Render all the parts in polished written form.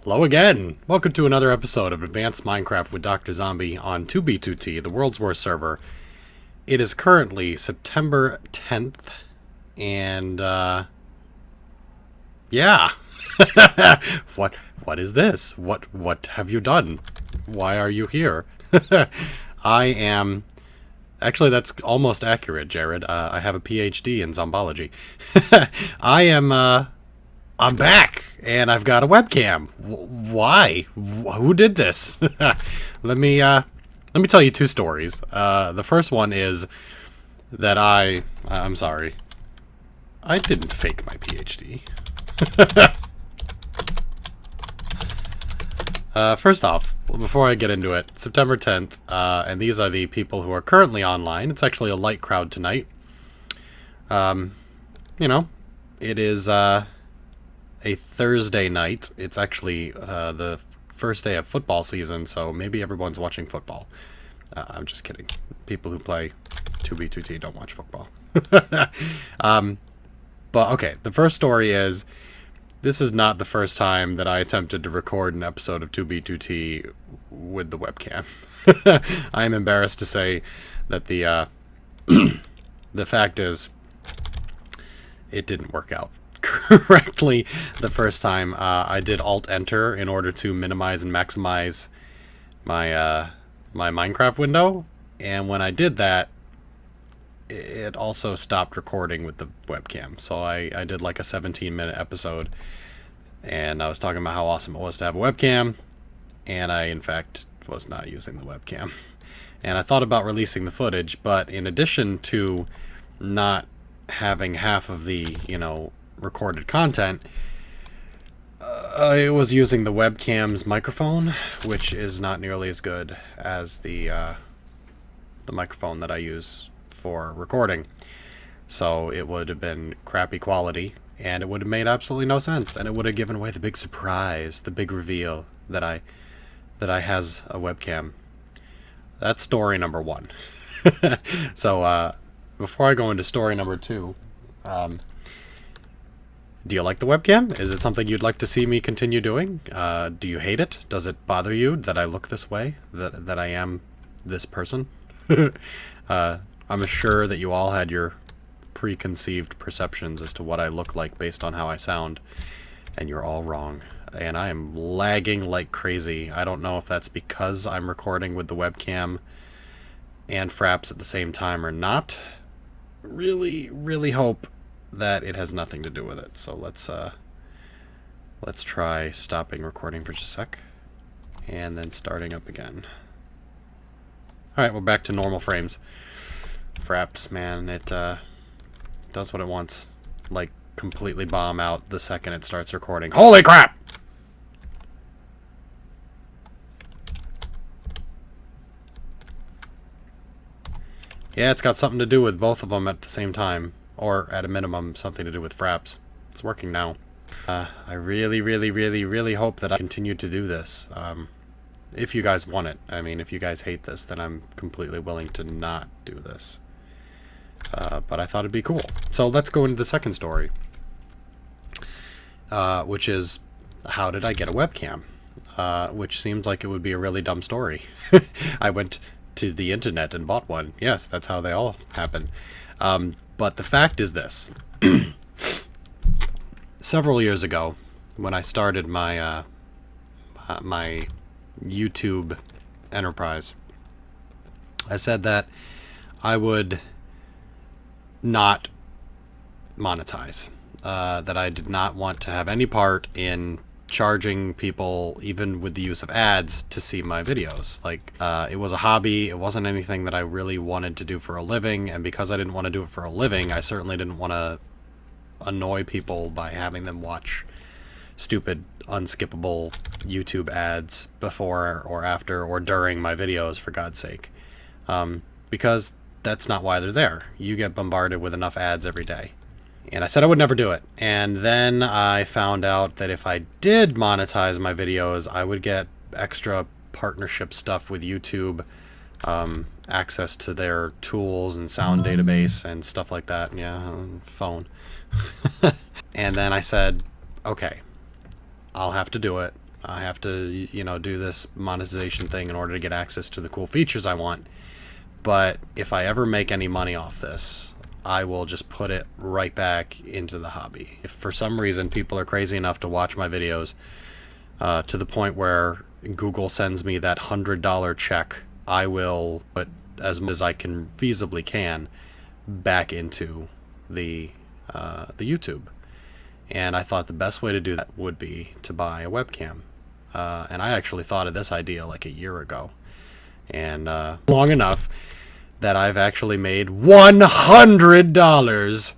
Hello again! Welcome to another episode of Advanced Minecraft with Doctrzombie on 2B2T, the world's worst server. It is currently September 10th, and, yeah. What is this? What have you done? Why are you here? I am... Actually, that's almost accurate, Jared. I have a PhD in zombology. I'm back, and I've got a webcam. Why? Who did this? Let me tell you two stories. The first one is that I'm sorry. I didn't fake my PhD. First off, before I get into it, September 10th, and these are the people who are currently online. It's actually a light crowd tonight. It is, a Thursday night. It's actually the first day of football season, so maybe everyone's watching football. I'm just kidding. People who play 2B2T don't watch football. But okay, the first story is, this is not the first time that I attempted to record an episode of 2B2T with the webcam. I am embarrassed to say that the fact is, it didn't work out correctly the first time. I did Alt-Enter in order to minimize and maximize my my Minecraft window, and when I did that, it also stopped recording with the webcam. So I did like a 17-minute episode, and I was talking about how awesome it was to have a webcam, and I, in fact, was not using the webcam. And I thought about releasing the footage, but in addition to not having half of the, recorded content, it was using the webcam's microphone, which is not nearly as good as the microphone that I use for recording. So it would have been crappy quality, and it would have made absolutely no sense, and it would have given away the big surprise, the big reveal that I has a webcam. That's story number one. So before I go into story number two, do you like the webcam? Is it something you'd like to see me continue doing? Do you hate it? Does it bother you that I look this way? That I am this person? I'm sure that you all had your preconceived perceptions as to what I look like based on how I sound, and you're all wrong. And I am lagging like crazy. I don't know if that's because I'm recording with the webcam and Fraps at the same time or not. Really, really hope that it has nothing to do with it. So let's try stopping recording for just a sec, and then starting up again. Alright, we're back to normal frames. Fraps, man, it does what it wants. Like, completely bomb out the second it starts recording. Holy crap! Yeah, it's got something to do with both of them at the same time. Or, at a minimum, something to do with Fraps. It's working now. I really, really, really, really hope that I continue to do this. If you guys want it. I mean, if you guys hate this, then I'm completely willing to not do this. But I thought it'd be cool. So let's go into the second story. Which is, how did I get a webcam? Which seems like it would be a really dumb story. I went to the internet and bought one. Yes, that's how they all happen. But the fact is this. Several years ago, when I started my my YouTube enterprise, I said that I would not monetize. That I did not want to have any part in charging people, even with the use of ads, to see my videos. Like, it was a hobby. It wasn't anything that I really wanted to do for a living, and because I didn't want to do it for a living, I certainly didn't want to annoy people by having them watch stupid, unskippable YouTube ads before or after or during my videos, for God's sake. Because that's not why they're there. You get bombarded with enough ads every day. And I said I would never do it. And then I found out that if I did monetize my videos, I would get extra partnership stuff with YouTube, access to their tools and sound database and stuff like that. Yeah, phone. And then I said, okay, I'll have to do it. I have to, you know, do this monetization thing in order to get access to the cool features I want. But if I ever make any money off this, I will just put it right back into the hobby. If for some reason people are crazy enough to watch my videos to the point where Google sends me that $100 check, I will put as much as I can feasibly can back into the YouTube. And I thought the best way to do that would be to buy a webcam. And I actually thought of this idea like a year ago. And long enough that I've actually made $100.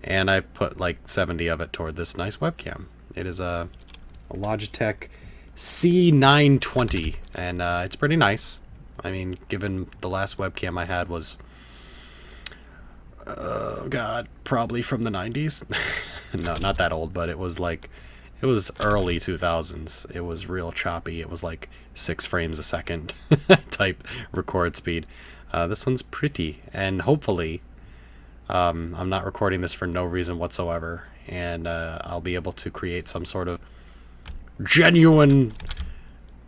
And I put like 70 of it toward this nice webcam. It is a Logitech C920. And it's pretty nice. I mean, given the last webcam I had was... oh god, probably from the 90s. No, not that old, but it was like, it was early 2000s. It was real choppy. It was like 6 frames a second type record speed. This one's pretty, and hopefully I'm not recording this for no reason whatsoever, and I'll be able to create some sort of genuine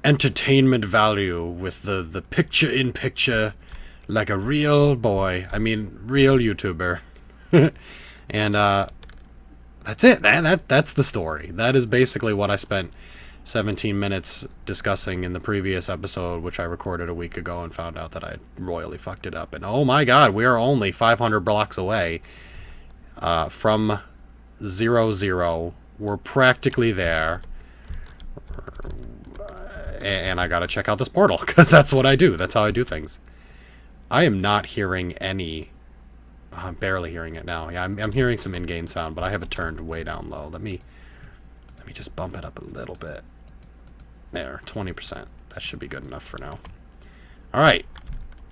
entertainment value with the picture-in-picture, like a real boy. I mean, real YouTuber. And that's it. That's the story. That is basically what I spent 17 minutes discussing in the previous episode, which I recorded a week ago and found out that I royally fucked it up. And oh my god, we are only 500 blocks away from 0-0. We're practically there. And I gotta check out this portal, because that's what I do. That's how I do things. I am not hearing any... I'm barely hearing it now. Yeah, I'm hearing some in-game sound, but I have it turned way down low. Let me just bump it up a little bit. There, 20%. That should be good enough for now. Alright.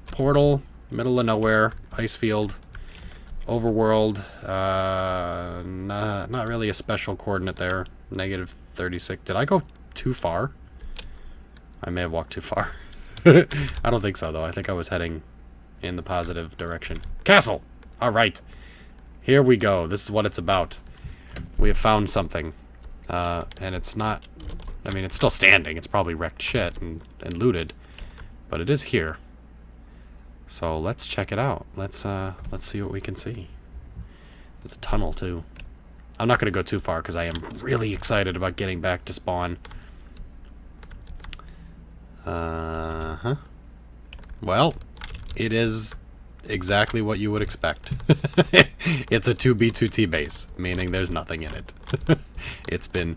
Portal, middle of nowhere, ice field, overworld. Not really a special coordinate there. -36. Did I go too far? I may have walked too far. I don't think so, though. I think I was heading in the positive direction. Castle! Alright. Here we go. This is what it's about. We have found something. And it's not... I mean, it's still standing. It's probably wrecked shit and looted. But it is here. So let's check it out. Let's see what we can see. There's a tunnel, too. I'm not going to go too far because I am really excited about getting back to spawn. Well, it is exactly what you would expect. It's a 2B2T base, meaning there's nothing in it. It's been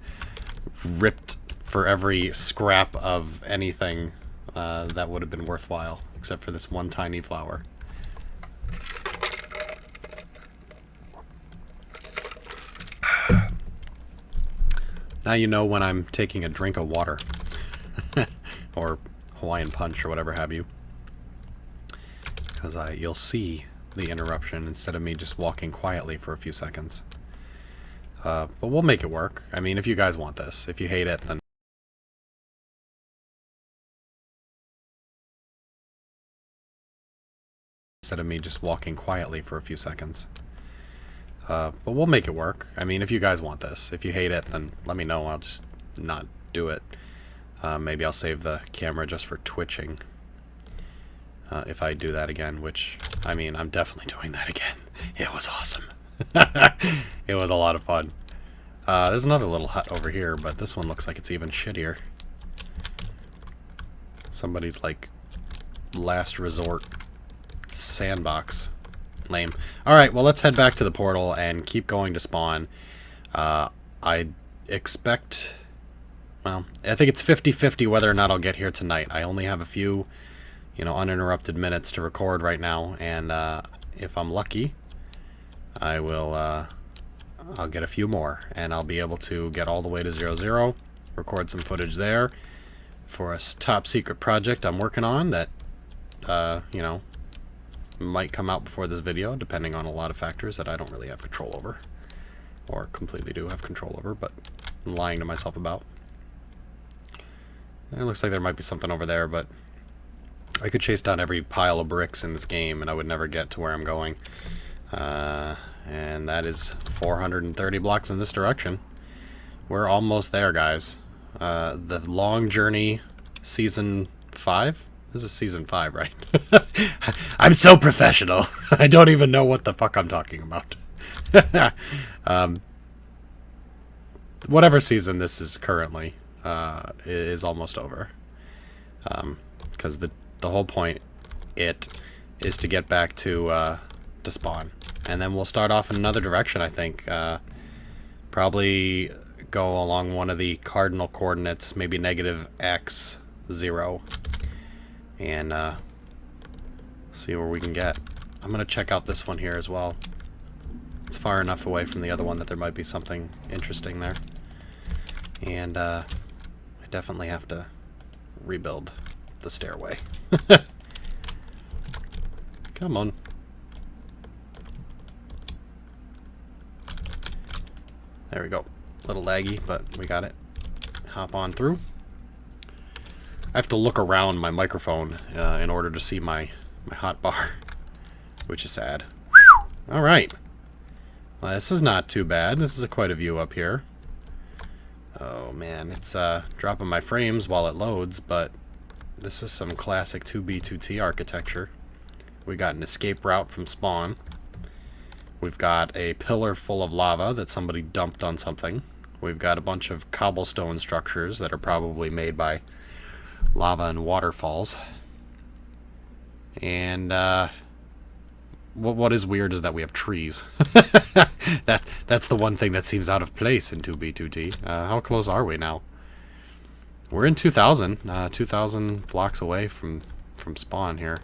ripped for every scrap of anything that would have been worthwhile, except for this one tiny flower. Now you know when I'm taking a drink of water. Or Hawaiian punch or whatever have you. Because you'll see the interruption instead of me just walking quietly for a few seconds. But we'll make it work. I mean, if you guys want this. If you hate it, then... instead of me just walking quietly for a few seconds. But we'll make it work. I mean, if you guys want this. If you hate it, then let me know. I'll just not do it. Maybe I'll save the camera just for twitching. If I do that again, which, I mean, I'm definitely doing that again. It was awesome. It was a lot of fun. There's another little hut over here, but this one looks like it's even shittier. Somebody's, like, last resort sandbox. Lame. Alright, well, let's head back to the portal and keep going to spawn. I expect... well, I think it's 50-50 whether or not I'll get here tonight. I only have a few, you know, uninterrupted minutes to record right now, and if I'm lucky, I will, I'll get a few more, and I'll be able to get all the way to 0-0, record some footage there for a top secret project I'm working on that, you know, might come out before this video, depending on a lot of factors that I don't really have control over, or completely do have control over, but I'm lying to myself about. It looks like there might be something over there, but I could chase down every pile of bricks in this game and I would never get to where I'm going. And that is 430 blocks in this direction. We're almost there, guys. The Long Journey Season 5? This is Season 5, right? I'm so professional. I don't even know what the fuck I'm talking about. Whatever season this is currently is almost over. Because the whole point is to get back to spawn. And then we'll start off in another direction, I think. Probably go along one of the cardinal coordinates, maybe negative x 0, and see where we can get. I'm gonna check out this one here as well. It's far enough away from the other one that there might be something interesting there. And I definitely have to rebuild the stairway. Come on. There we go. A little laggy, but we got it. Hop on through. I have to look around my microphone in order to see my hotbar, which is sad. Alright. Well, this is not too bad. This is quite a view up here. Oh man, it's dropping my frames while it loads, but this is some classic 2B2T architecture. We got an escape route from spawn. We've got a pillar full of lava that somebody dumped on something. We've got a bunch of cobblestone structures that are probably made by lava and waterfalls. And what is weird is that we have trees. That's the one thing that seems out of place in 2B2T. How close are we now? We're in 2000. 2,000 blocks away from spawn here.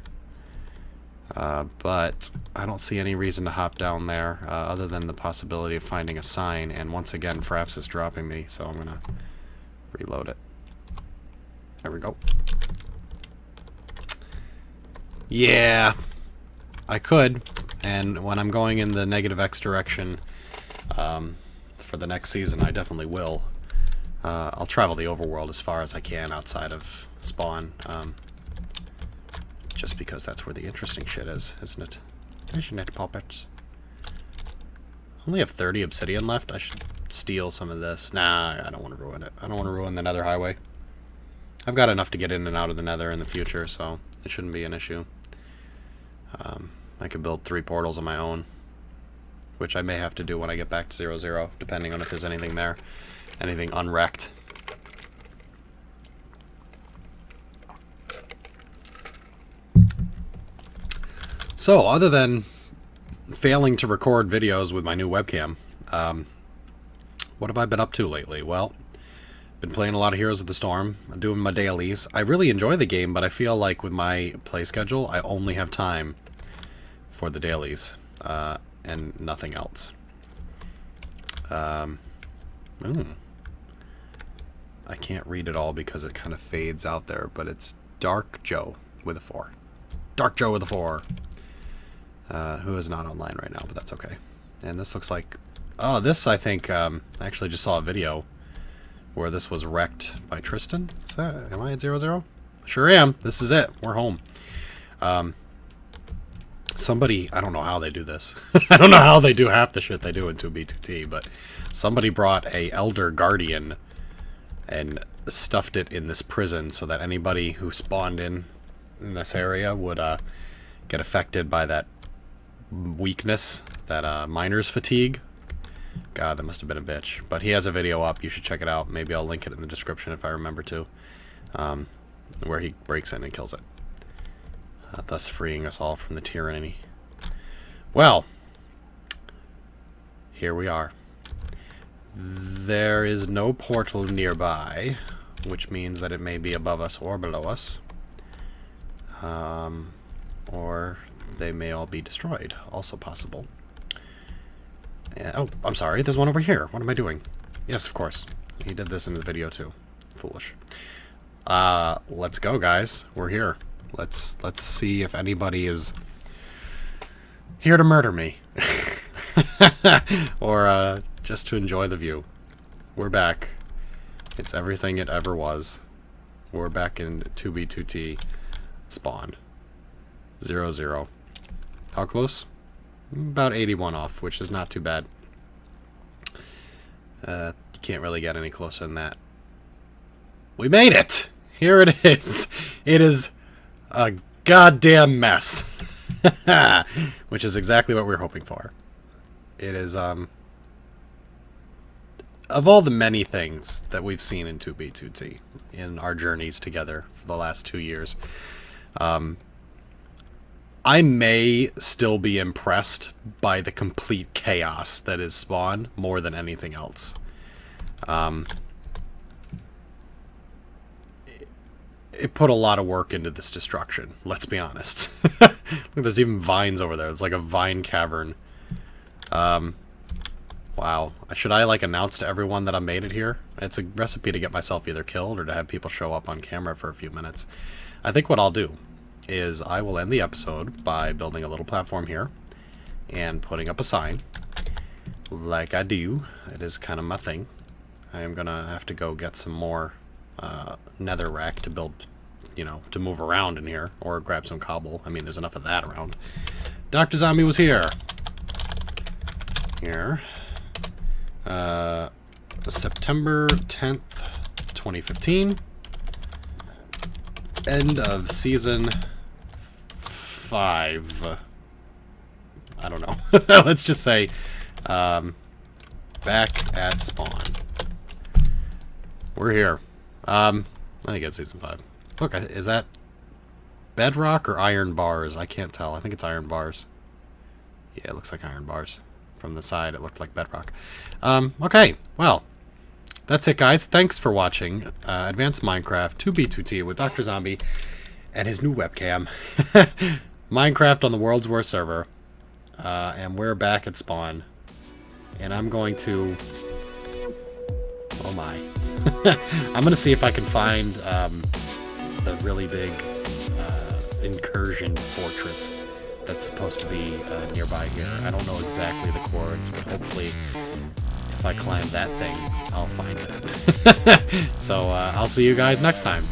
But I don't see any reason to hop down there other than the possibility of finding a sign. And once again, Fraps is dropping me, so I'm going to reload it. There we go. Yeah, I could. And when I'm going in the negative X direction for the next season, I definitely will. I'll travel the overworld as far as I can outside of spawn. Just because that's where the interesting shit is, isn't it? Isn't it, puppets? I only have 30 obsidian left. I should steal some of this. Nah, I don't want to ruin it. I don't want to ruin the nether highway. I've got enough to get in and out of the nether in the future, so it shouldn't be an issue. I could build 3 portals of my own, which I may have to do when I get back to 0-0, depending on if there's anything there. Anything unwrecked. So, other than failing to record videos with my new webcam, what have I been up to lately? Well, been playing a lot of Heroes of the Storm, doing my dailies. I really enjoy the game, but I feel like with my play schedule, I only have time for the dailies, and nothing else. I can't read it all because it kind of fades out there, but it's Dark Joe with a 4. Dark Joe with a 4. Who is not online right now, but that's okay. And this looks like... Oh, this, I think, I actually just saw a video where this was wrecked by Tristan. Is that... Am I at 0-0? Sure am. This is it. We're home. Somebody... I don't know how they do this. I don't know how they do half the shit they do in 2B2T, but somebody brought a Elder Guardian and stuffed it in this prison so that anybody who spawned in this area would get affected by that weakness, that miner's fatigue. God, that must have been a bitch. But he has a video up. You should check it out. Maybe I'll link it in the description if I remember to, where he breaks in and kills it, thus freeing us all from the tyranny. Well, here we are. There is no portal nearby, which means that it may be above us or below us. Or they may all be destroyed. Also possible. Oh, I'm sorry. There's one over here. What am I doing? Yes, of course. He did this in the video too. Foolish. Let's go, guys. We're here. Let's see if anybody is here to murder me. Or just to enjoy the view. We're back. It's everything it ever was. We're back in 2B2T spawn. 0-0. How close? About 81 off, which is not too bad. You can't really get any closer than that. We made it! Here it is. It is a goddamn mess. Which is exactly what we were hoping for. It is, of all the many things that we've seen in 2B2T in our journeys together for the last 2 years, I may still be impressed by the complete chaos that is Spawn more than anything else. It put a lot of work into this destruction, let's be honest. Look, there's even vines over there. It's like a vine cavern. Wow. Should I, like, announce to everyone that I made it here? It's a recipe to get myself either killed or to have people show up on camera for a few minutes. I think what I'll do is I will end the episode by building a little platform here and putting up a sign. Like I do. It is kind of my thing. I am going to have to go get some more nether rack to build, you know, to move around in here, or grab some cobble. I mean, there's enough of that around. Doctrzombie was here. Here. September 10th, 2015. End of season 5. I don't know. Let's just say, back at spawn. We're here. I think it's season 5. Look, is that bedrock or iron bars? I can't tell. I think it's iron bars. Yeah, it looks like iron bars. From the side, it looked like bedrock. Okay, well, that's it, guys. Thanks for watching Advanced Minecraft 2B2T with Doctrzombie and his new webcam. Minecraft on the world's worst server. And we're back at spawn. And I'm going to... Oh my. I'm going to see if I can find the really big incursion fortress that's supposed to be nearby here. I don't know exactly the coords, but hopefully if I climb that thing, I'll find it. So I'll see you guys next time.